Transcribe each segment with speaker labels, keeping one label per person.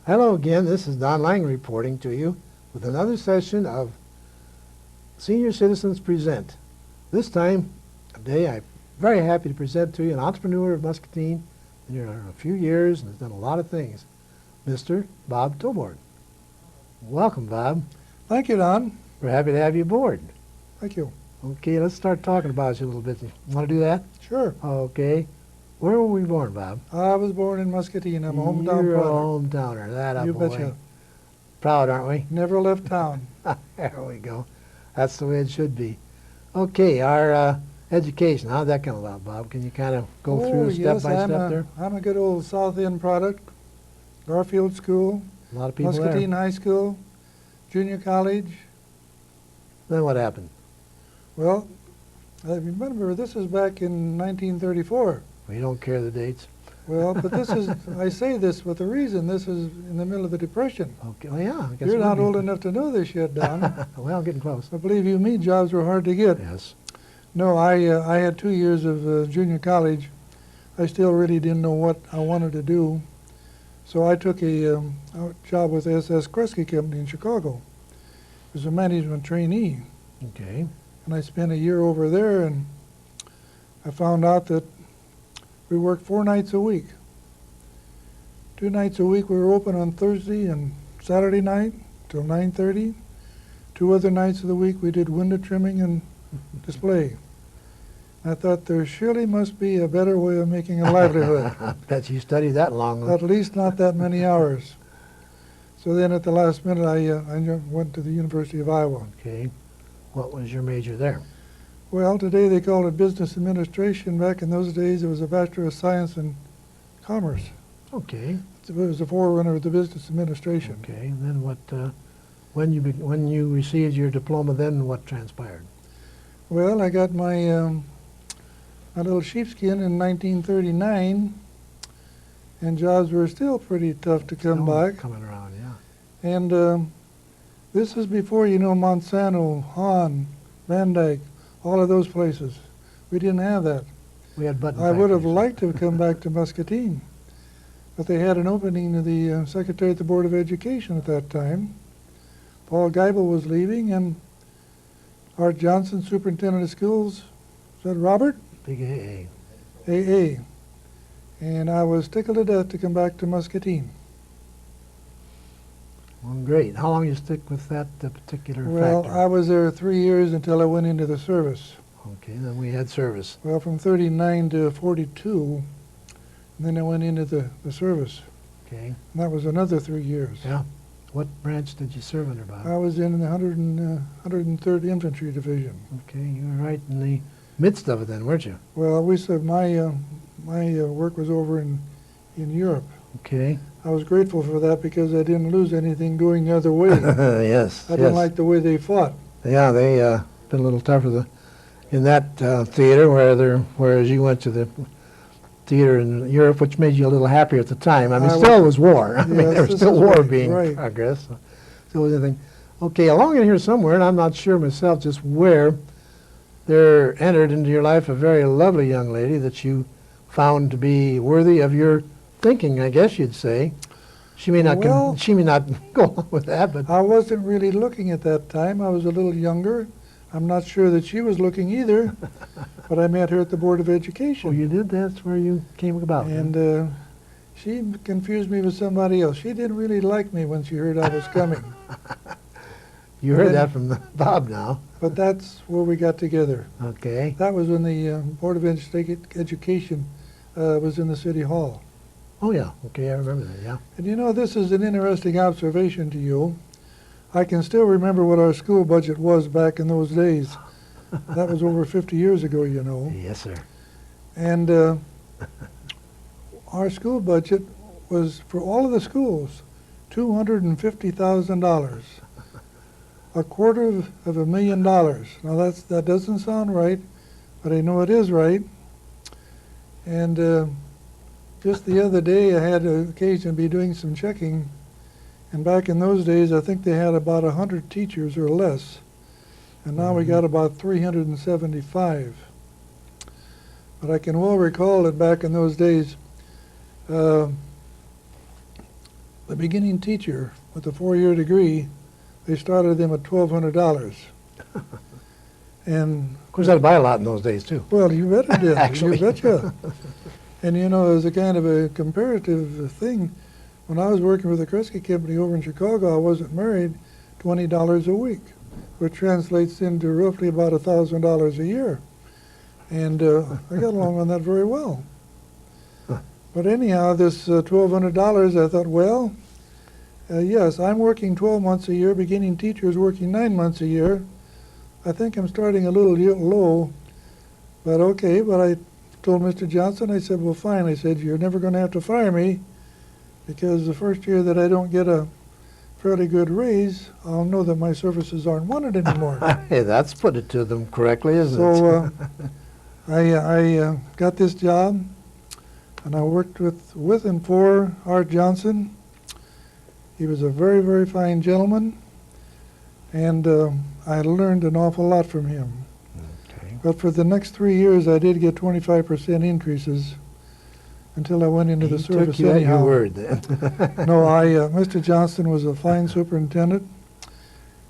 Speaker 1: Hello again, this is Don Lange reporting to you with another session of Senior Citizens Present. This time of day, I'm very happy to present to you an entrepreneur of Muscatine, been here a few years and has done a lot of things, Mr. Bob Toborg. Welcome, Bob.
Speaker 2: Thank you, Don.
Speaker 1: We're happy to have you aboard.
Speaker 2: Thank you.
Speaker 1: Okay, let's start talking about you a little bit. You want to do that?
Speaker 2: Sure.
Speaker 1: Okay. Where were we born, Bob?
Speaker 2: I was born in Muscatine. I'm a hometown
Speaker 1: You're a
Speaker 2: product.
Speaker 1: hometowner. That
Speaker 2: You
Speaker 1: boy.
Speaker 2: betcha.
Speaker 1: Proud, aren't we?
Speaker 2: Never left town.
Speaker 1: There we go. That's the way it should be. Okay, our education, how'd that come about, Bob? Can you kind of go through step by step there?
Speaker 2: I'm a good old South End product. Garfield School,
Speaker 1: A lot of people
Speaker 2: Muscatine High School, junior college.
Speaker 1: there. Then what happened?
Speaker 2: Well, I remember this is back in 1934.
Speaker 1: We don't care the dates.
Speaker 2: Well, but this is, I say this with a reason. This is in the middle of the Depression.
Speaker 1: Okay, well, yeah. I guess
Speaker 2: You're
Speaker 1: it
Speaker 2: not
Speaker 1: would
Speaker 2: old
Speaker 1: be.
Speaker 2: enough to know this yet, Don.
Speaker 1: Well, getting close.
Speaker 2: I believe you me, jobs were hard to get.
Speaker 1: Yes.
Speaker 2: No, I had 2 years of junior college. I still really didn't know what I wanted to do. So I took a job with S.S. Kresge Company in Chicago. I was a management trainee.
Speaker 1: Okay.
Speaker 2: And I spent a year over there, and I found out that we worked 4 nights a week. 2 nights a week we were open on Thursday and Saturday night till 9:30. 2 other nights of the week we did window trimming and display. I thought there surely must be a better way of making a livelihood.
Speaker 1: I bet you studied that long.
Speaker 2: At least not that many hours. So then at the last minute I went to the University of Iowa.
Speaker 1: Okay. What was your major there?
Speaker 2: Well, today they call it business administration. Back in those days it was a Bachelor of Science in Commerce.
Speaker 1: Okay.
Speaker 2: It was a forerunner of the business administration.
Speaker 1: Okay. And then what? When you received your diploma, then what transpired?
Speaker 2: Well, I got my my little sheepskin in 1939, and jobs were still pretty tough to come by.
Speaker 1: Coming around, yeah.
Speaker 2: And this is before, you know, Monsanto, Hahn, Van Dyke, all of those places. We didn't have that.
Speaker 1: We had button
Speaker 2: I would have
Speaker 1: factories.
Speaker 2: liked to have come back to Muscatine, but they had an opening to the secretary at the Board of Education at that time. Paul Geibel was leaving, and Art Johnson, superintendent of schools, said, "Robert,
Speaker 1: Big AA.
Speaker 2: AA." And I was tickled to death to come back to Muscatine.
Speaker 1: Well, great. How long you stick with that particular
Speaker 2: Well,
Speaker 1: factor?
Speaker 2: I was there 3 years until I went into the service.
Speaker 1: Okay, then we had service.
Speaker 2: Well, from 39 to 42, and then I went into the service.
Speaker 1: Okay.
Speaker 2: And that was another 3 years.
Speaker 1: Yeah. What branch did you serve under, Bob?
Speaker 2: I was in the 103rd Infantry Division.
Speaker 1: Okay, you were right in the midst of it then, weren't you?
Speaker 2: Well, we said my work was over in Europe.
Speaker 1: Okay.
Speaker 2: I was grateful for that because I didn't lose anything going the other way.
Speaker 1: Yes.
Speaker 2: I didn't like the way they fought.
Speaker 1: Yeah, they been a little tougher in that theater, whereas you went to the theater in Europe, which made you a little happier at the time. I mean, still was war. I mean,
Speaker 2: Yes,
Speaker 1: there was
Speaker 2: this
Speaker 1: still
Speaker 2: is
Speaker 1: war
Speaker 2: right,
Speaker 1: being
Speaker 2: right.
Speaker 1: progress. So still was anything. Okay, along in here somewhere, and I'm not sure myself just where, there entered into your life a very lovely young lady that you found to be worthy of your thinking, I guess you'd say. She may not
Speaker 2: Well,
Speaker 1: she may not go along with that, but
Speaker 2: I wasn't really looking at that time. I was a little younger. I'm not sure that she was looking either, but I met her at the Board of Education.
Speaker 1: oh, you did. That's where you came about.
Speaker 2: And she confused me with somebody else. She didn't really like me when she heard I was coming.
Speaker 1: You heard
Speaker 2: then-
Speaker 1: that from Bob now.
Speaker 2: But that's where we got together.
Speaker 1: Okay.
Speaker 2: That was when the Board of Education was in the City Hall.
Speaker 1: Oh, yeah. Okay, I remember that, yeah.
Speaker 2: And you know, this is an interesting observation to you. I can still remember what our school budget was back in those days. That was over 50 years ago, you know.
Speaker 1: Yes, sir.
Speaker 2: And our school budget was, for all of the schools, $250,000. $250,000. Now that doesn't sound right, but I know it is right. And just the other day I had an occasion to be doing some checking, and back in those days I think they had about 100 teachers or less, and now we got about 375. But I can well recall that back in those days the beginning teacher with a 4-year degree, they started them at $1,200. And
Speaker 1: Of course, I'd buy a lot in those days, too.
Speaker 2: well, you bet it did.
Speaker 1: Actually.
Speaker 2: You betcha. And you know, as a kind of a comparative thing, when I was working with the Kresge Company over in Chicago, I wasn't married, $20 a week, which translates into roughly about $1,000 a year. And I got along on that very well.
Speaker 1: Huh.
Speaker 2: But anyhow, this $1,200, I thought, well, yes, I'm working 12 months a year, beginning teacher is working 9 months a year. I think I'm starting a little low, but okay. But I told Mr. Johnson, I said, well, fine. I said, you're never going to have to fire me, because the first year that I don't get a fairly good raise, I'll know that my services aren't wanted anymore.
Speaker 1: Hey, that's put it to them correctly, isn't it?
Speaker 2: So I got this job, and I worked with and for Art Johnson. He was a very, very fine gentleman, and I learned an awful lot from him.
Speaker 1: Okay.
Speaker 2: But for the next 3 years, I did get 25% increases until I went into the
Speaker 1: He
Speaker 2: service
Speaker 1: took you at
Speaker 2: anyhow.
Speaker 1: your word, then.
Speaker 2: No, Mr. Johnston was a fine superintendent,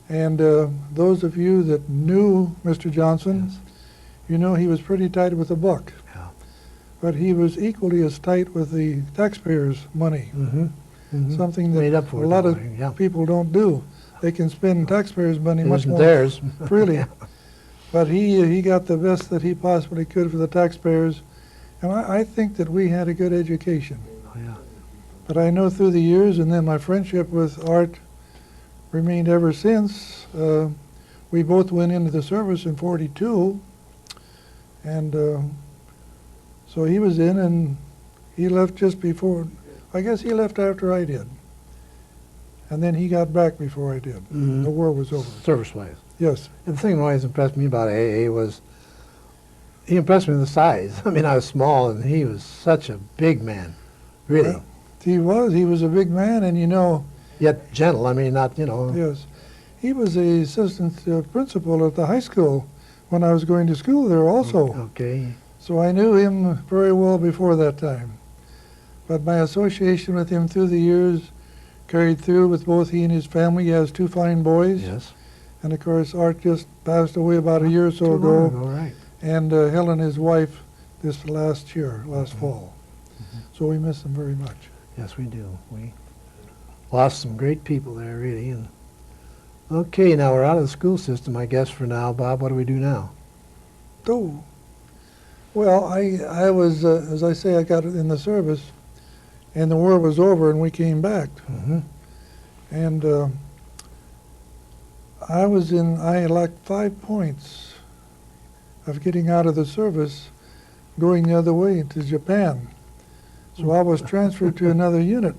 Speaker 2: and those of you that knew Mr. Johnson,
Speaker 1: Yes.
Speaker 2: you know he was pretty tight with the buck.
Speaker 1: Yeah.
Speaker 2: But he was equally as tight with the taxpayers' money,
Speaker 1: Mm-hmm. Mm-hmm.
Speaker 2: something
Speaker 1: Made
Speaker 2: that
Speaker 1: up for
Speaker 2: a
Speaker 1: it
Speaker 2: lot
Speaker 1: that
Speaker 2: of
Speaker 1: way, yeah.
Speaker 2: people don't do. They can spend taxpayers' money
Speaker 1: It
Speaker 2: much
Speaker 1: isn't
Speaker 2: more
Speaker 1: theirs.
Speaker 2: freely. But he got the best that he possibly could for the taxpayers, and I think that we had a good education.
Speaker 1: Oh, yeah.
Speaker 2: But I know through the years, and then my friendship with Art remained ever since. We both went into the service in '42, and so he was in, and he left just before, I guess he left after I did. And then he got back before I did.
Speaker 1: Mhm.
Speaker 2: The war was over.
Speaker 1: Service-wise.
Speaker 2: Yes.
Speaker 1: And the thing that always impressed me about AA was he impressed me with the size. I mean, I was small, and he was such a big man, really.
Speaker 2: Well, he was a big man, and you know,
Speaker 1: Yet gentle. I mean, not,
Speaker 2: yes, he was the assistant principal at the high school when I was going to school there also.
Speaker 1: Okay.
Speaker 2: So I knew him very well before that time. But my association with him through the years carried through with both he and his family. He has 2 fine boys.
Speaker 1: Yes.
Speaker 2: And of course, Art just passed away about a year or so
Speaker 1: Too long
Speaker 2: ago.
Speaker 1: ago, right.
Speaker 2: And Helen, his wife, this last fall.
Speaker 1: Mhm.
Speaker 2: So we miss him very much.
Speaker 1: Yes, we do. We lost some great people there, really. And okay, now we're out of the school system, I guess, for now. Bob, what do we do now?
Speaker 2: Oh, well, I was, as I say, I got in the service, and the war was over, and we came back.
Speaker 1: Mm-hmm.
Speaker 2: And I had like 5 points of getting out of the service, going the other way to Japan. So I was transferred to another unit.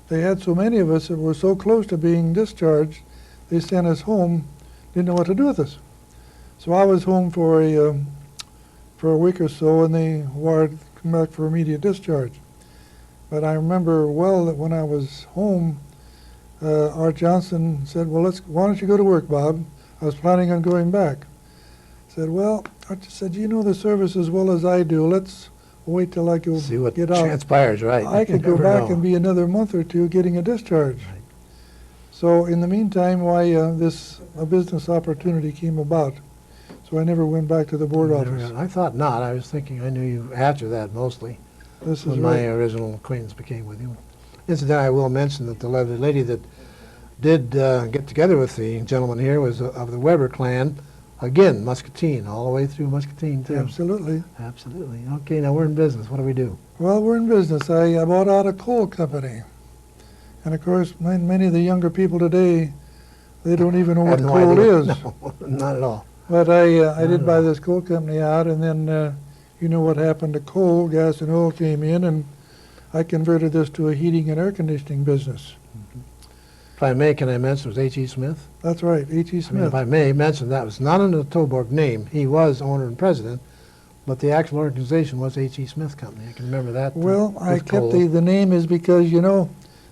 Speaker 2: They had so many of us that were so close to being discharged, they sent us home, didn't know what to do with us. So I was home for a week or so, and they wired come back for immediate discharge. But I remember well that when I was home, Art Johnson said, well, why don't you go to work, Bob? I was planning on going back. I said, well, Art said, you know the service as well as I do. Let's wait till I go
Speaker 1: See what
Speaker 2: get out.
Speaker 1: transpires, right?
Speaker 2: I could go
Speaker 1: You never
Speaker 2: back
Speaker 1: know.
Speaker 2: and be another month or two getting a discharge.
Speaker 1: Right.
Speaker 2: So in the meantime, a business opportunity came about. So I never went back to the board office.
Speaker 1: I thought not. I was thinking I knew you after that, mostly,
Speaker 2: This is
Speaker 1: when my
Speaker 2: right.
Speaker 1: original acquaintance became with you. Incidentally, I will mention that the lovely lady that did get together with the gentleman here was of the Weber clan. Again, Muscatine, all the way through Muscatine, too.
Speaker 2: Absolutely.
Speaker 1: Absolutely. Okay, now we're in business. What do we do?
Speaker 2: Well, we're in business. I bought out a coal company. And of course, many of the younger people today, they don't even know what
Speaker 1: Have no
Speaker 2: coal
Speaker 1: idea.
Speaker 2: is.
Speaker 1: No, not at all.
Speaker 2: But I did
Speaker 1: No.
Speaker 2: buy this coal company out, and then you know what happened to coal, gas and oil came in, and I converted this to a heating and air conditioning business.
Speaker 1: If I may, can I mention it was H.E. Smith?
Speaker 2: That's right, H.E.
Speaker 1: I mean,
Speaker 2: Smith.
Speaker 1: if I may mention, that was not under the Toborg name. He was owner and president, but the actual organization was H.E. Smith Company. I can remember that.
Speaker 2: Well, I
Speaker 1: with
Speaker 2: kept
Speaker 1: coal.
Speaker 2: the name is because, you know,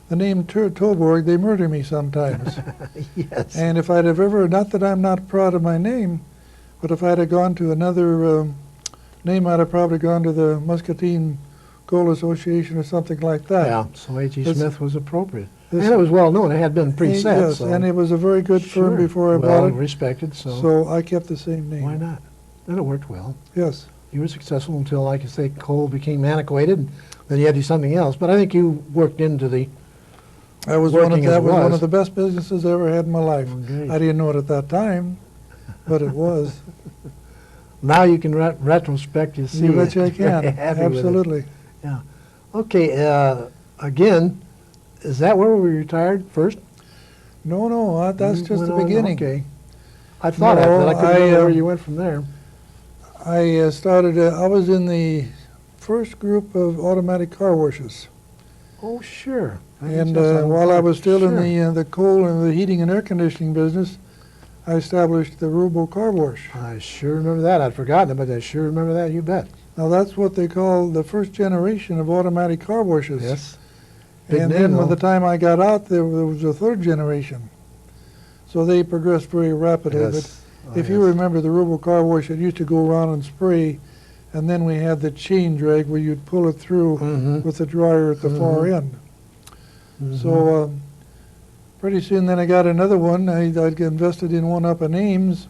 Speaker 2: the name Toborg, they murder me sometimes.
Speaker 1: Yes.
Speaker 2: And if I'd have ever, not that I'm not proud of my name, but if I'd have gone to another name, I'd have probably gone to the Muscatine Coal Association or something like that.
Speaker 1: Yeah, so H.E.
Speaker 2: This-
Speaker 1: Smith was appropriate.
Speaker 2: this-
Speaker 1: And it was well known, it had been preset,
Speaker 2: Yes,
Speaker 1: so.
Speaker 2: and it was a very good firm
Speaker 1: Sure.
Speaker 2: before I
Speaker 1: Well
Speaker 2: bought it,
Speaker 1: respected, so
Speaker 2: so I kept the same name.
Speaker 1: why not? And it worked well.
Speaker 2: Yes.
Speaker 1: You were successful until, like you say, coal became antiquated, and then you had to do something else. But I think you worked into the,
Speaker 2: That was
Speaker 1: Working as
Speaker 2: that was one
Speaker 1: was.
Speaker 2: of the best businesses I ever had in my life.
Speaker 1: Okay.
Speaker 2: I didn't know it at that time, but it was.
Speaker 1: now you can retrospect, you see.
Speaker 2: You bet you I can.
Speaker 1: Very happy with it.
Speaker 2: Absolutely.
Speaker 1: Yeah. Okay, again, is that where we retired first?
Speaker 2: No, that's
Speaker 1: You
Speaker 2: just
Speaker 1: went
Speaker 2: the
Speaker 1: on-
Speaker 2: beginning.
Speaker 1: Okay. I thought
Speaker 2: No,
Speaker 1: after that, I couldn't remember where
Speaker 2: I
Speaker 1: you went from there.
Speaker 2: I started, I was in the first group of automatic car washes.
Speaker 1: Oh, sure.
Speaker 2: And while I was still in the coal and the heating and air conditioning business, I established the Robo Car Wash.
Speaker 1: I sure remember that. I'd forgotten it, but I sure remember that, you bet.
Speaker 2: Now that's what they call the first generation of automatic car washes.
Speaker 1: Yes. Big
Speaker 2: And
Speaker 1: name,
Speaker 2: then by
Speaker 1: though.
Speaker 2: the time I got out, there was a third generation. So they progressed very rapidly.
Speaker 1: Yes.
Speaker 2: But
Speaker 1: Oh,
Speaker 2: if you
Speaker 1: yes.
Speaker 2: remember the Robo Car Wash, it used to go around and spray, and then we had the chain drag where you'd pull it through
Speaker 1: Mhm.
Speaker 2: with the dryer at the far
Speaker 1: Mhm.
Speaker 2: end.
Speaker 1: Mhm.
Speaker 2: So pretty soon then I got another one. I'd invested in one up in Ames,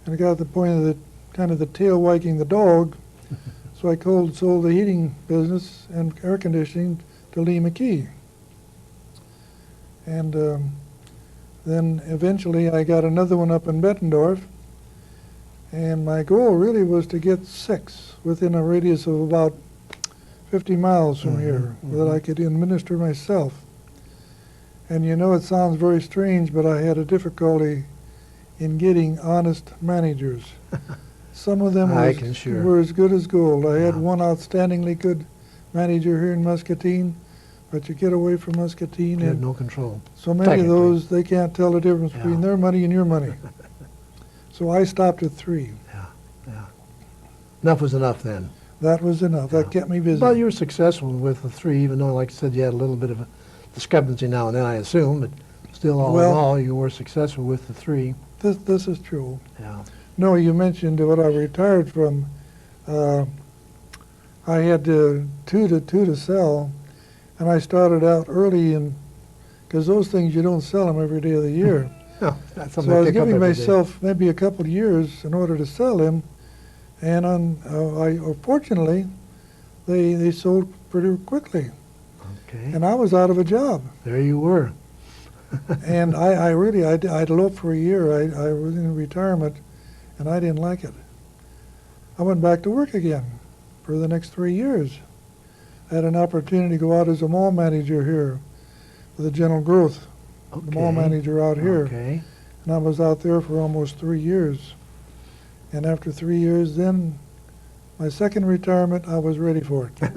Speaker 2: and I got at the point of the kind of the tail wagging the dog. So I sold the heating business and air conditioning to Lee McKee. And then eventually I got another one up in Bettendorf, and my goal really was to get 6 within a radius of about 50 miles from here that I could administer myself. And you know, it sounds very strange, but I had a difficulty in getting honest managers. Some of them
Speaker 1: I can sure.
Speaker 2: were as good as gold. I had
Speaker 1: Yeah.
Speaker 2: one outstandingly good manager here in Muscatine, but you get away from Muscatine
Speaker 1: You had
Speaker 2: and
Speaker 1: no control.
Speaker 2: so many of
Speaker 1: technically.
Speaker 2: those, they can't tell the difference
Speaker 1: Yeah.
Speaker 2: between their money and your money. So I stopped at 3.
Speaker 1: Yeah. Enough was enough then.
Speaker 2: That was enough. That
Speaker 1: Yeah.
Speaker 2: kept me busy.
Speaker 1: Well, you were successful with the 3, even though, like I said, you had a little bit of a discrepancy now and then, I assume, but still, all
Speaker 2: Well-
Speaker 1: in all, you were successful with the 3.
Speaker 2: This is true.
Speaker 1: Yeah.
Speaker 2: No, you mentioned what I retired from. I had two to sell, and I started out early, because those things you don't sell them every day of the year.
Speaker 1: No, that's
Speaker 2: So
Speaker 1: something
Speaker 2: I was
Speaker 1: pick up
Speaker 2: giving
Speaker 1: every day.
Speaker 2: myself maybe a couple of years in order to sell them, and fortunately, they sold pretty quickly,
Speaker 1: Okay.
Speaker 2: and I was out of a job.
Speaker 1: There you were.
Speaker 2: And I'd eloped for a year. I was in retirement, and I didn't like it. I went back to work again for the next 3 years. I had an opportunity to go out as a mall manager here with the General Growth, the mall
Speaker 1: Okay.
Speaker 2: manager out here.
Speaker 1: Okay.
Speaker 2: And I was out there for almost 3 years. And after 3 years, then my second retirement, I was ready for it.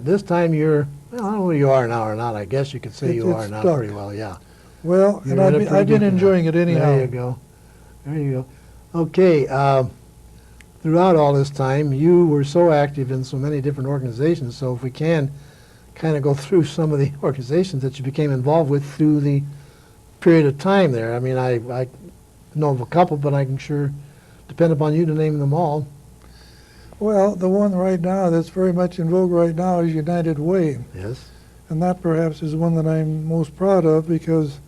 Speaker 1: This time you're, well, I don't know who you are now or not. I guess you could say you
Speaker 2: It's
Speaker 1: are now
Speaker 2: stuck.
Speaker 1: pretty well, yeah.
Speaker 2: Well,
Speaker 1: You're
Speaker 2: and
Speaker 1: in it
Speaker 2: I've
Speaker 1: pretty
Speaker 2: been
Speaker 1: deep
Speaker 2: enjoying
Speaker 1: now.
Speaker 2: it anyhow.
Speaker 1: There you go. There you go. Okay, throughout all this time, you were so active in so many different organizations, so if we can kind of go through some of the organizations that you became involved with through the period of time there. I mean, I know of a couple, but I can sure depend upon you to name them all.
Speaker 2: Well, the one right now that's very much in vogue right now is United Way.
Speaker 1: Yes.
Speaker 2: And that perhaps is one that I'm most proud of because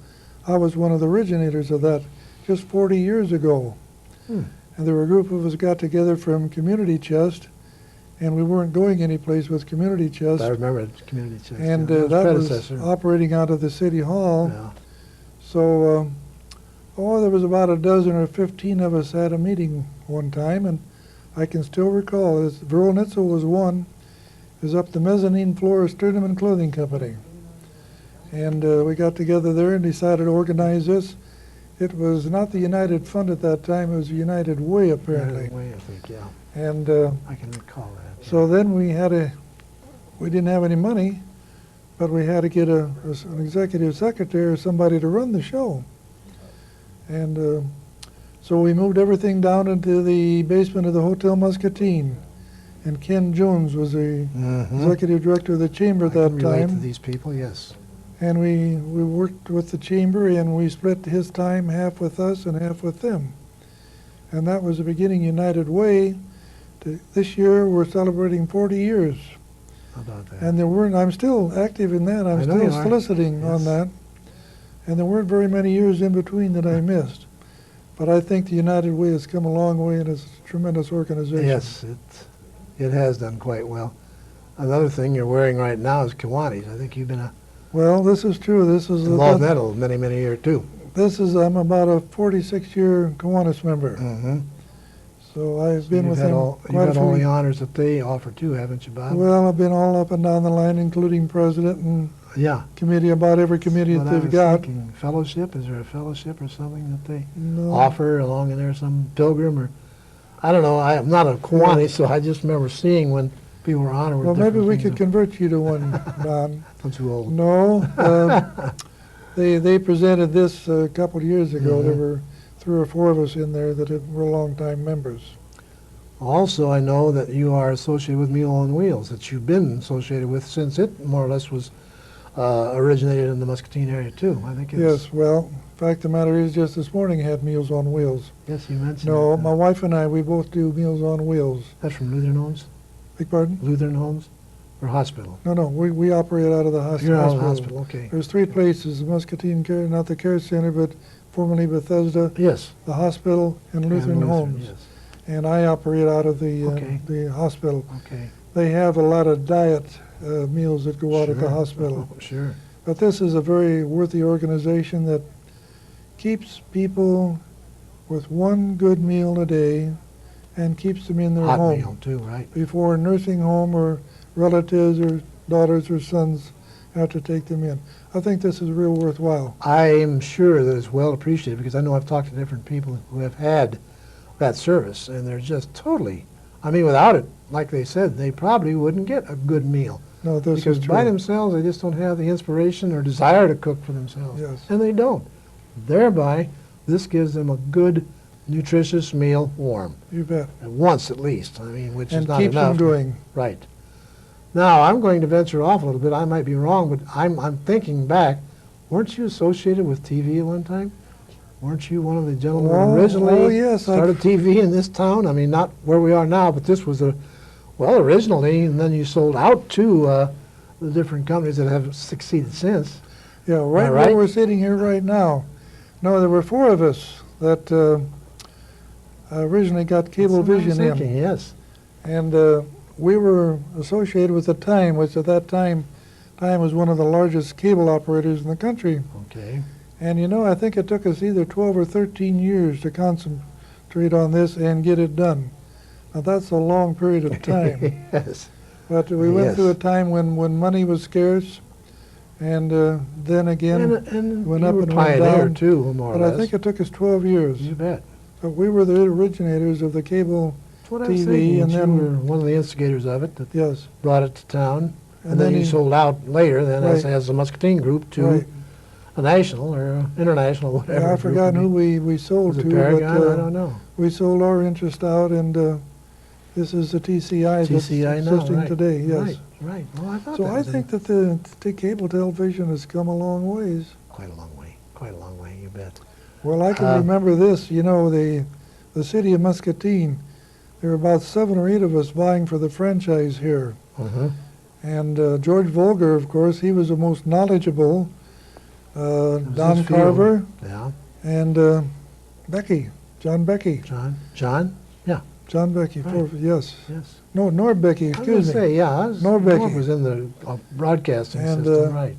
Speaker 2: I was one of the originators of that just 40 years ago.
Speaker 1: Hmm.
Speaker 2: And there were a group of us got together from Community Chest, and we weren't going anyplace with Community Chest.
Speaker 1: I remember it, Community Chest.
Speaker 2: And
Speaker 1: yeah. It
Speaker 2: that was
Speaker 1: predecessor.
Speaker 2: operating out of the City Hall.
Speaker 1: Yeah.
Speaker 2: So, there was about a dozen or 15 of us at a meeting one time, and I can still recall, Verl Nitzel was one, is up the mezzanine floor of Sturdom Clothing Company. And we got together there and decided to organize this. It was not the United Fund at that time, it was the United Way, apparently.
Speaker 1: United Way, I think, yeah.
Speaker 2: And
Speaker 1: I can recall that.
Speaker 2: so then we didn't have any money, but we had to get an executive secretary or somebody to run the show. And so we moved everything down into the basement of the Hotel Muscatine. And Ken Jones was the executive director of the chamber at
Speaker 1: I
Speaker 2: that
Speaker 1: can relate to
Speaker 2: time.
Speaker 1: these people, yes.
Speaker 2: And we worked with the chamber, and we split his time half with us and half with them. And that was the beginning of United Way. This year we're celebrating 40 years.
Speaker 1: How about that?
Speaker 2: And there weren't, I'm still active in that. I'm
Speaker 1: I know you
Speaker 2: still
Speaker 1: are.
Speaker 2: soliciting on
Speaker 1: Yes.
Speaker 2: that. And there weren't very many years in between that I missed. But I think the United Way has come a long way, and it's a tremendous organization.
Speaker 1: Yes, it has done quite well. Another thing you're wearing right now is Kiwanis. I think you've been
Speaker 2: Well, this is true. This is
Speaker 1: involved in that many, many years too.
Speaker 2: I'm about a 46-year Kiwanis member.
Speaker 1: Mm-hmm.
Speaker 2: So I've been with them
Speaker 1: You've
Speaker 2: quite a
Speaker 1: had all the
Speaker 2: few.
Speaker 1: honors that they offer too, haven't you, Bob?
Speaker 2: Well, I've been all up and down the line, including president and
Speaker 1: Yeah.
Speaker 2: committee, about every committee
Speaker 1: What
Speaker 2: that
Speaker 1: I
Speaker 2: they've
Speaker 1: was
Speaker 2: got.
Speaker 1: thinking, fellowship, is there a fellowship or something that they
Speaker 2: No.
Speaker 1: offer along in there, some pilgrim or, I don't know, I'm not a Kiwani, so I just remember seeing when people were honored with
Speaker 2: Well, maybe
Speaker 1: different
Speaker 2: we
Speaker 1: things.
Speaker 2: could convert you to one, Don.
Speaker 1: I'm too old.
Speaker 2: No, they presented this a couple of years ago.
Speaker 1: Mhm.
Speaker 2: There were 3 or 4 of us in there that were longtime members.
Speaker 1: Also, I know that you are associated with Meal on Wheels, that you've been associated with since it more or less was originated in the Muscatine area too. I think it's...
Speaker 2: Yes, well, fact of the matter is, just this morning I had Meals on Wheels.
Speaker 1: Yes, you mentioned
Speaker 2: No,
Speaker 1: it.
Speaker 2: my wife and I, we both do Meals on Wheels.
Speaker 1: That's from Lutheran Homes?
Speaker 2: Beg pardon?
Speaker 1: Lutheran Homes or hospital?
Speaker 2: No, we operate out of the
Speaker 1: You're out of the
Speaker 2: hospital.
Speaker 1: hospital, okay.
Speaker 2: There's 3 places: Muscatine Care, not the Care Center, but formerly Bethesda,
Speaker 1: Yes.
Speaker 2: the hospital, and Lutheran Homes.
Speaker 1: Yes,
Speaker 2: And I operate out of the
Speaker 1: Okay.
Speaker 2: the hospital.
Speaker 1: okay.
Speaker 2: They have a lot of diet meals that go out at the
Speaker 1: Sure.
Speaker 2: hospital.
Speaker 1: Oh, sure.
Speaker 2: But this is a very worthy organization that keeps people with one good meal a day and keeps them in their
Speaker 1: Hot
Speaker 2: home
Speaker 1: meal too, right?
Speaker 2: before a nursing home or relatives or daughters or sons have to take them in. I think this is real worthwhile.
Speaker 1: I'm sure that it's well appreciated because I know I've talked to different people who have had that service and they're just totally, I mean, without it, like they said, they probably wouldn't get a good meal.
Speaker 2: No, this
Speaker 1: Because
Speaker 2: is
Speaker 1: by
Speaker 2: true.
Speaker 1: themselves, they just don't have the inspiration or desire to cook for themselves.
Speaker 2: Yes.
Speaker 1: And they don't. Thereby, this gives them a good, nutritious meal warm,
Speaker 2: You bet.
Speaker 1: once at least, I mean, which is
Speaker 2: And
Speaker 1: not
Speaker 2: keeps
Speaker 1: enough.
Speaker 2: them going.
Speaker 1: Right. Now, I'm going to venture off a little bit. I might be wrong, but I'm thinking back. Weren't you associated with TV at one time? Weren't you one of the gentlemen
Speaker 2: Oh,
Speaker 1: who originally
Speaker 2: oh, yes,
Speaker 1: started TV in this town? I mean, not where we are now, but this was originally, and then you sold out to the different companies that have succeeded since.
Speaker 2: Yeah, right
Speaker 1: right?
Speaker 2: where we're sitting here right now. No, there were 4 of us that originally got
Speaker 1: That's what I was
Speaker 2: Cablevision
Speaker 1: thinking,
Speaker 2: in.
Speaker 1: yes.
Speaker 2: And we were associated with the Time, which at that time was one of the largest cable operators in the country.
Speaker 1: Okay.
Speaker 2: And you know, I think it took us either 12 or 13 years to concentrate on this and get it done. Now that's a long period of time.
Speaker 1: Yes.
Speaker 2: But we went
Speaker 1: Yes.
Speaker 2: through a time when money was scarce, and then again,
Speaker 1: And
Speaker 2: went
Speaker 1: you
Speaker 2: up
Speaker 1: were
Speaker 2: and went
Speaker 1: pioneer
Speaker 2: down.
Speaker 1: too, more or
Speaker 2: but
Speaker 1: less.
Speaker 2: I think it took us 12 years.
Speaker 1: You bet.
Speaker 2: But we were the originators of the cable,
Speaker 1: That's what I was
Speaker 2: TV,
Speaker 1: thinking.
Speaker 2: and
Speaker 1: You
Speaker 2: then-
Speaker 1: were one of the instigators of it that
Speaker 2: yes.
Speaker 1: brought it to town. And then you
Speaker 2: he-
Speaker 1: sold out later, then
Speaker 2: Right.
Speaker 1: as the Muscatine Group to
Speaker 2: Right.
Speaker 1: a national or a international, whatever.
Speaker 2: Yeah, I've
Speaker 1: group
Speaker 2: forgotten
Speaker 1: would
Speaker 2: who
Speaker 1: be.
Speaker 2: we sold
Speaker 1: Was it
Speaker 2: to,
Speaker 1: Paragon? I
Speaker 2: but
Speaker 1: don't know.
Speaker 2: we sold our interest out, and this is the TCI that's
Speaker 1: TCI now,
Speaker 2: existing
Speaker 1: right.
Speaker 2: today, yes.
Speaker 1: Right, right. Well, I thought
Speaker 2: So
Speaker 1: that
Speaker 2: I
Speaker 1: was
Speaker 2: think that the cable television has come a long ways.
Speaker 1: quite a long way, you bet.
Speaker 2: Well, I can
Speaker 1: Uh,
Speaker 2: remember this, you know, the city of Muscatine, there were about 7 or 8 of us vying for the franchise here.
Speaker 1: Uh-huh.
Speaker 2: And George Volger, of course, he was the most knowledgeable.
Speaker 1: was
Speaker 2: Don
Speaker 1: his field.
Speaker 2: Carver
Speaker 1: Yeah,
Speaker 2: and John Becky.
Speaker 1: John?
Speaker 2: John Becky,
Speaker 1: Right.
Speaker 2: yes.
Speaker 1: Yes.
Speaker 2: No, Nord Becky,
Speaker 1: I was going
Speaker 2: excuse
Speaker 1: to
Speaker 2: me.
Speaker 1: say, yeah,
Speaker 2: Norbecky.
Speaker 1: Norb was in the broadcasting
Speaker 2: And,
Speaker 1: system, right.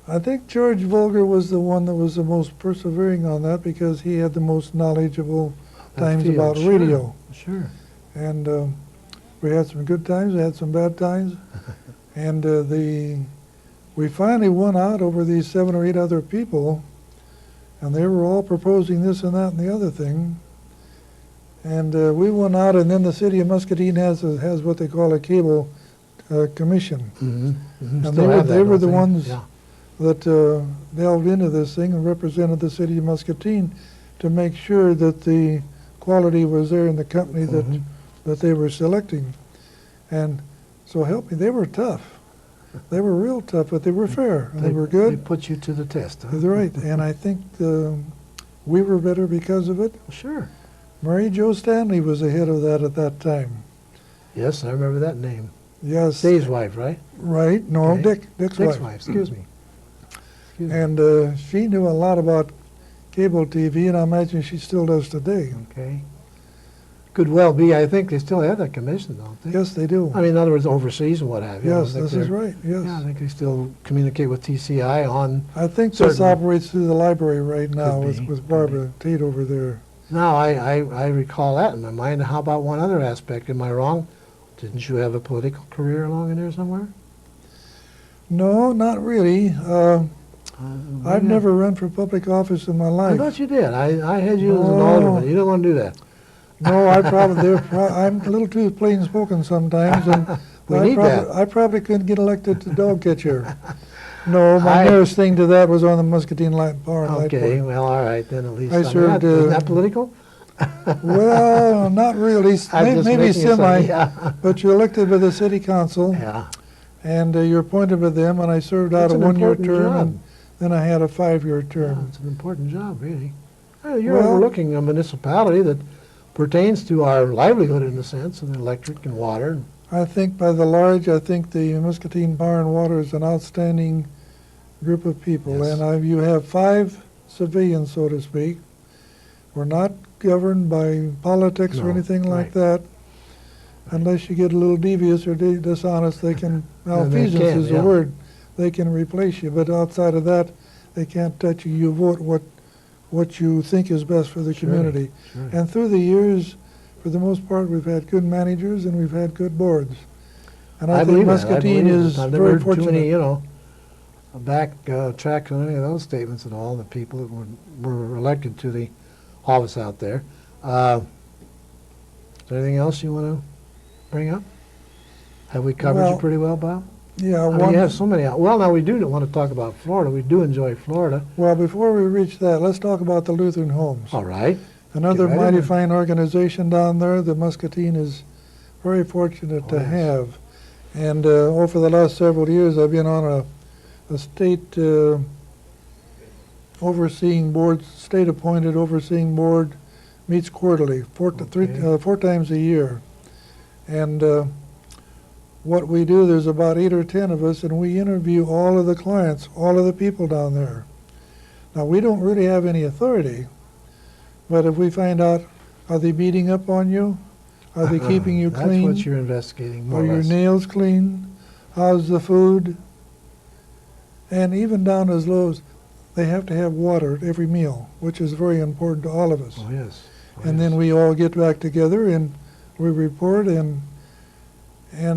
Speaker 2: I think George Volger was the one that was the most persevering on that because he had the most knowledgeable
Speaker 1: That
Speaker 2: times
Speaker 1: field,
Speaker 2: about
Speaker 1: sure,
Speaker 2: radio.
Speaker 1: Sure.
Speaker 2: And we had some good times, we had some bad times. And we finally won out over these 7 or 8 other people, and they were all proposing this and that and the other thing. And we won out, and then the city of Muscatine has what they call a cable commission
Speaker 1: Mm-hmm. Mm-hmm.
Speaker 2: And
Speaker 1: Still have that,
Speaker 2: they were
Speaker 1: don't
Speaker 2: the
Speaker 1: they?
Speaker 2: ones
Speaker 1: Yeah.
Speaker 2: that delved into this thing and represented the city of Muscatine to make sure that the quality was there in the company
Speaker 1: Mhm.
Speaker 2: that they were selecting. And so help me, they were tough. They were real tough, but they were fair, and they were
Speaker 1: They
Speaker 2: good.
Speaker 1: put you to the test, huh?
Speaker 2: They're right, and I think we were better because of it.
Speaker 1: Sure.
Speaker 2: Mary Jo Stanley was ahead of that at that time.
Speaker 1: Yes, I remember that name.
Speaker 2: Yes.
Speaker 1: Dave's wife, right?
Speaker 2: Right. No,
Speaker 1: Okay.
Speaker 2: Dick's
Speaker 1: Dick's
Speaker 2: wife.
Speaker 1: wife, excuse me. Excuse me.
Speaker 2: And she knew a lot about cable TV, and I imagine she still does today.
Speaker 1: Okay. Could well be. I think they still have that commission, don't they?
Speaker 2: Yes, they do.
Speaker 1: I mean, in other words, overseas and what have you. I
Speaker 2: Yes,
Speaker 1: think
Speaker 2: this is
Speaker 1: they're-
Speaker 2: right. Yes.
Speaker 1: Yeah, I think they still communicate with TCI on.
Speaker 2: I think this
Speaker 1: Certainly.
Speaker 2: operates through the library right now
Speaker 1: Could
Speaker 2: with,
Speaker 1: be,
Speaker 2: with
Speaker 1: could
Speaker 2: Barbara Tate over there.
Speaker 1: Now, I recall that in my mind. How about one other aspect? Am I wrong? Didn't you have a political career along in there somewhere?
Speaker 2: No, not really. I've
Speaker 1: maybe
Speaker 2: never run for public office in my
Speaker 1: I
Speaker 2: life.
Speaker 1: thought you did. I had you as an
Speaker 2: No.
Speaker 1: alderman. You don't want to do that.
Speaker 2: No, I'm a little too plain spoken sometimes, and
Speaker 1: We need that.
Speaker 2: I probably couldn't get elected to dog catcher. No, my
Speaker 1: I-
Speaker 2: nearest thing to that was on the Muscatine Light Power and Light
Speaker 1: Okay,
Speaker 2: Board.
Speaker 1: well, all right, then at least.
Speaker 2: I
Speaker 1: mean,
Speaker 2: served,
Speaker 1: isn't that political?
Speaker 2: Well, not really.
Speaker 1: I'm just
Speaker 2: Maybe
Speaker 1: making a
Speaker 2: semi.
Speaker 1: yeah.
Speaker 2: But you're elected by the city council,
Speaker 1: Yeah.
Speaker 2: and you're appointed by them. And I served out
Speaker 1: It's
Speaker 2: a
Speaker 1: an
Speaker 2: one-year
Speaker 1: important
Speaker 2: term,
Speaker 1: job.
Speaker 2: and then I had a 5-year
Speaker 1: Yeah,
Speaker 2: term.
Speaker 1: it's an important job, really. You're
Speaker 2: Well-
Speaker 1: overlooking a municipality that pertains to our livelihood in a sense, and electric and water.
Speaker 2: I think by the large, I think the Muscatine Power and Water is an outstanding group of people.
Speaker 1: Yes.
Speaker 2: And you have 5 civilians, so to speak. We're not governed by politics or
Speaker 1: No,
Speaker 2: anything like
Speaker 1: right.
Speaker 2: that. Unless you get a little devious or dishonest, they can,
Speaker 1: Then they
Speaker 2: malfeasance
Speaker 1: can,
Speaker 2: is the
Speaker 1: yeah.
Speaker 2: word, they can replace you. But outside of that, they can't touch you. You vote what you think is best for the
Speaker 1: Surely,
Speaker 2: community.
Speaker 1: surely.
Speaker 2: And through the years, for the most part, we've had good managers and we've had good boards. And I think
Speaker 1: believe that. I
Speaker 2: Muscatine
Speaker 1: believe it.
Speaker 2: is
Speaker 1: I've never
Speaker 2: very
Speaker 1: heard too many,
Speaker 2: fortunate.
Speaker 1: back on any of those statements at all, the people that were elected to the office out there. Is there anything else you want to bring up? Have we covered you
Speaker 2: Well,
Speaker 1: pretty well, Bob?
Speaker 2: Yeah,
Speaker 1: I mean, you have so many. Well, now we do want to talk about Florida. We do enjoy Florida.
Speaker 2: well, before we reach that, let's talk about the Lutheran Homes.
Speaker 1: All right.
Speaker 2: Another
Speaker 1: Get right in
Speaker 2: mighty
Speaker 1: there.
Speaker 2: fine organization down there that Muscatine is very fortunate
Speaker 1: Oh,
Speaker 2: to
Speaker 1: yes.
Speaker 2: have. And over the last several years, I've been on a state overseeing board, state-appointed overseeing board, meets quarterly, four times a year. And what we do, there's about 8 or 10 of us, and we interview all of the clients, all of the people down there. Now, we don't really have any authority, but if we find out, are they beating up on you? Are they keeping you clean?
Speaker 1: That's what you're investigating, more
Speaker 2: Are
Speaker 1: or
Speaker 2: your
Speaker 1: less.
Speaker 2: nails clean? How's the food? And even down as low as, they have to have water at every meal, which is very important to all of us.
Speaker 1: Oh, yes. Oh,
Speaker 2: And
Speaker 1: yes.
Speaker 2: then we all get back together and we report, and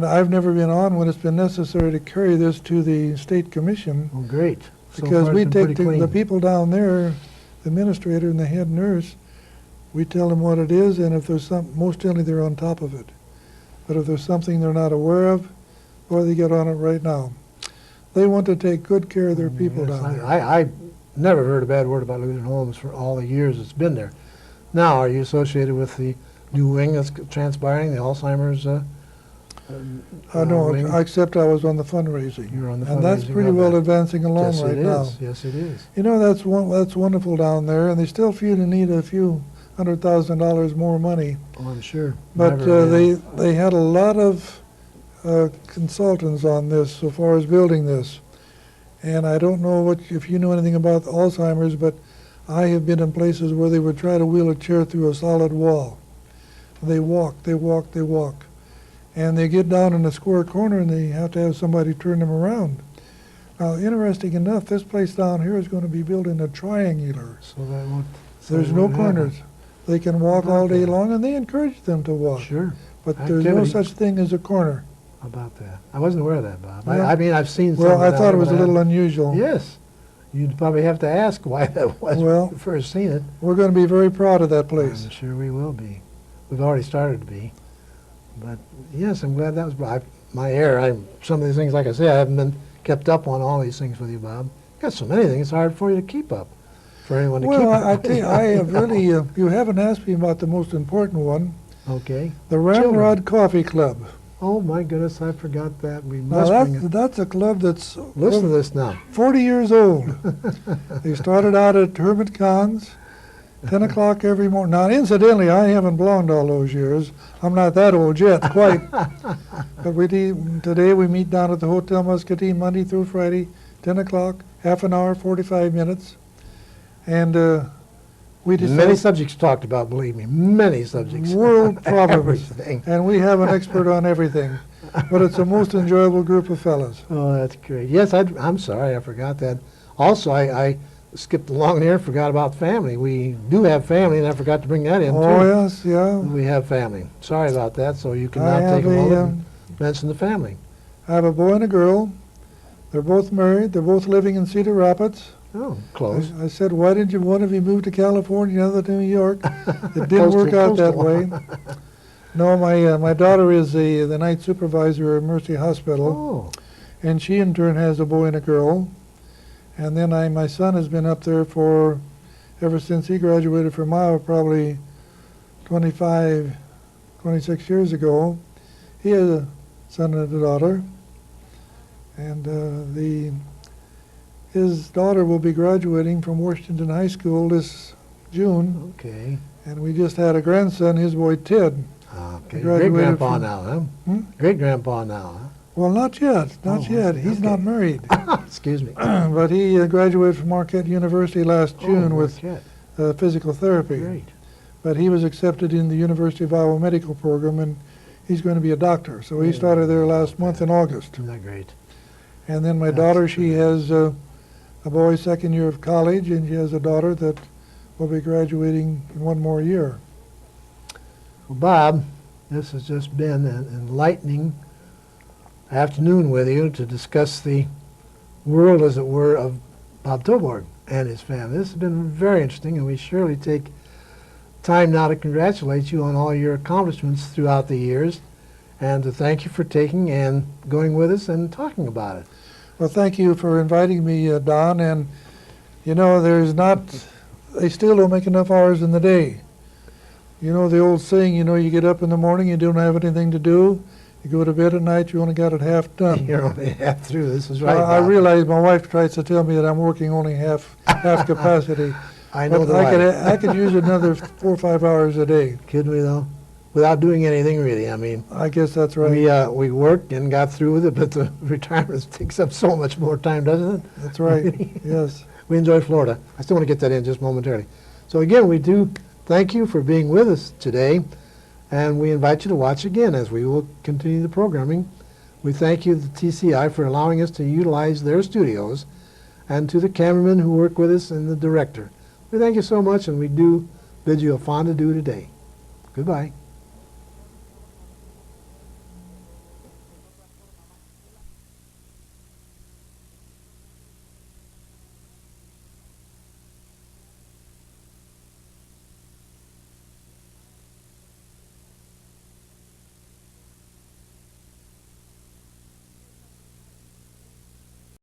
Speaker 2: I've never been on when it's been necessary to carry this to the state commission,
Speaker 1: Oh, great. So
Speaker 2: because
Speaker 1: far
Speaker 2: we
Speaker 1: it's been
Speaker 2: take
Speaker 1: pretty
Speaker 2: the
Speaker 1: clean.
Speaker 2: people down there, the administrator and the head nurse, we tell them what it is, and if there's most generally they're on top of it. But if there's something they're not aware of, or they get on it right now. They want to take good care of their people
Speaker 1: Yes,
Speaker 2: down there.
Speaker 1: I never heard a bad word about Lutheran Homes for all the years it's been there. Now, are you associated with the new wing that's transpiring, the Alzheimer's
Speaker 2: No,
Speaker 1: wing?
Speaker 2: except I was on the fundraising.
Speaker 1: You were on the
Speaker 2: And that's
Speaker 1: fundraising
Speaker 2: pretty
Speaker 1: of
Speaker 2: well
Speaker 1: that.
Speaker 2: advancing along
Speaker 1: Yes,
Speaker 2: right
Speaker 1: it
Speaker 2: now.
Speaker 1: is. Yes, it is.
Speaker 2: You know, that's wonderful down there, and they still feel the need a few $100,000 more money.
Speaker 1: Oh, I'm sure.
Speaker 2: But
Speaker 1: Never, yeah.
Speaker 2: they had a lot of consultants on this, so far as building this. And I don't know if you know anything about Alzheimer's, but I have been in places where they would try to wheel a chair through a solid wall. They walk, they walk, they walk. And they get down in a square corner and they have to have somebody turn them around. Now, interesting enough, this place down here is going to be built in a triangular.
Speaker 1: So that won't. so
Speaker 2: There's
Speaker 1: it
Speaker 2: no
Speaker 1: won't happen.
Speaker 2: corners. They can walk all day long, and they encourage them to walk.
Speaker 1: Sure.
Speaker 2: But there's no
Speaker 1: Activity.
Speaker 2: such thing as a corner.
Speaker 1: How about that? I wasn't aware of that, Bob.
Speaker 2: Yeah.
Speaker 1: I mean, I've seen some.
Speaker 2: Well, I
Speaker 1: down
Speaker 2: thought it
Speaker 1: there,
Speaker 2: was a
Speaker 1: but I
Speaker 2: little
Speaker 1: haven't-
Speaker 2: unusual.
Speaker 1: Yes. You'd probably have to ask why that was when
Speaker 2: Well,
Speaker 1: you first seen it.
Speaker 2: We're going to be very proud of that place.
Speaker 1: I'm sure we will be. We've already started to be. But yes, I'm glad that was my error. Some of these things, like I say, I haven't been kept up on all these things with you, Bob. You've got so many things, it's hard for you to keep up. For anyone to keep
Speaker 2: Well,
Speaker 1: up.
Speaker 2: I tell you, I have really, you haven't asked me about the most important one,
Speaker 1: Okay.
Speaker 2: the Ramrod Coffee Club.
Speaker 1: Oh, my goodness, I forgot that. We
Speaker 2: Now,
Speaker 1: must bring it.
Speaker 2: that's a club that's
Speaker 1: Listen to this now.
Speaker 2: 40 years old. They started out at Hermit Kahn's, 10 o'clock every morning. Now, incidentally, I haven't belonged all those years. I'm not that old yet, quite. But today we meet down at the Hotel Muscatine Monday through Friday, 10 o'clock, half an hour, 45 minutes. And we
Speaker 1: Many
Speaker 2: discuss
Speaker 1: subjects talked about, believe me, many subjects.
Speaker 2: world problems.
Speaker 1: Everything.
Speaker 2: And we have an expert on everything. But it's a most enjoyable group of fellas.
Speaker 1: Oh, that's great. Yes, I'm sorry, I forgot that. Also, I skipped along there, forgot about family. We do have family, and I forgot to bring that in, too.
Speaker 2: Oh, yes, yeah.
Speaker 1: We have family. Sorry about that, so you can
Speaker 2: I
Speaker 1: now take
Speaker 2: have
Speaker 1: a moment
Speaker 2: a,
Speaker 1: and mention the family.
Speaker 2: I have a boy and a girl. They're both married. They're both living in Cedar Rapids.
Speaker 1: Oh, close.
Speaker 2: I said, why didn't one of you move to California, the other to New York? It didn't
Speaker 1: Coastal,
Speaker 2: work out that
Speaker 1: coastal.
Speaker 2: way. No, my daughter is the night supervisor at Mercy Hospital,
Speaker 1: Oh,
Speaker 2: and she in turn has a boy and a girl. And then my son has been up there ever since he graduated from Iowa, probably 25, 26 years ago. He has a son and a daughter, and his daughter will be graduating from Washington High School this June,
Speaker 1: okay.
Speaker 2: and we just had a grandson, his boy Ted.
Speaker 1: Okay.
Speaker 2: Graduated
Speaker 1: Great-grandpa
Speaker 2: from-
Speaker 1: now, huh?
Speaker 2: Hmm?
Speaker 1: Great-grandpa now,
Speaker 2: Well, not yet,
Speaker 1: Oh,
Speaker 2: not yet. He's not
Speaker 1: okay.
Speaker 2: married.
Speaker 1: huh? Excuse me.
Speaker 2: But he graduated from Marquette University last June
Speaker 1: Oh,
Speaker 2: with
Speaker 1: Marquette.
Speaker 2: physical therapy.
Speaker 1: Great.
Speaker 2: But he was accepted in the University of Iowa medical program, and he's going to be a doctor. So he started there last month in August.
Speaker 1: Isn't that great?
Speaker 2: And then my
Speaker 1: That's
Speaker 2: daughter, she
Speaker 1: great.
Speaker 2: has a boy second year of college, and she has a daughter that will be graduating in one more year.
Speaker 1: Well, Bob, this has just been an enlightening afternoon with you to discuss the world, as it were, of Bob Toborg and his family. This has been very interesting, and we surely take time now to congratulate you on all your accomplishments throughout the years and to thank you for taking and going with us and talking about it.
Speaker 2: Well, thank you for inviting me, Don. And, you know, they still don't make enough hours in the day. You know the old saying, you get up in the morning, you don't have anything to do. You go to bed at night, you only got it half done.
Speaker 1: You're only half through. This is right,
Speaker 2: I
Speaker 1: Bob.
Speaker 2: realize my wife tries to tell me that I'm working only half capacity.
Speaker 1: I know
Speaker 2: But
Speaker 1: the wife.
Speaker 2: I could use another 4 or 5 hours a day.
Speaker 1: Kidding me, though? Without doing anything, really. I mean,
Speaker 2: I guess that's right.
Speaker 1: we worked and got through with it, but the retirement takes up so much more time, doesn't it?
Speaker 2: That's right. Yes.
Speaker 1: We enjoy Florida. I still want to get that in just momentarily. So again, we do thank you for being with us today, and we invite you to watch again as we will continue the programming. We thank you, the TCI, for allowing us to utilize their studios, and to the cameramen who work with us and the director. We thank you so much, and we do bid you a fond adieu today. Goodbye.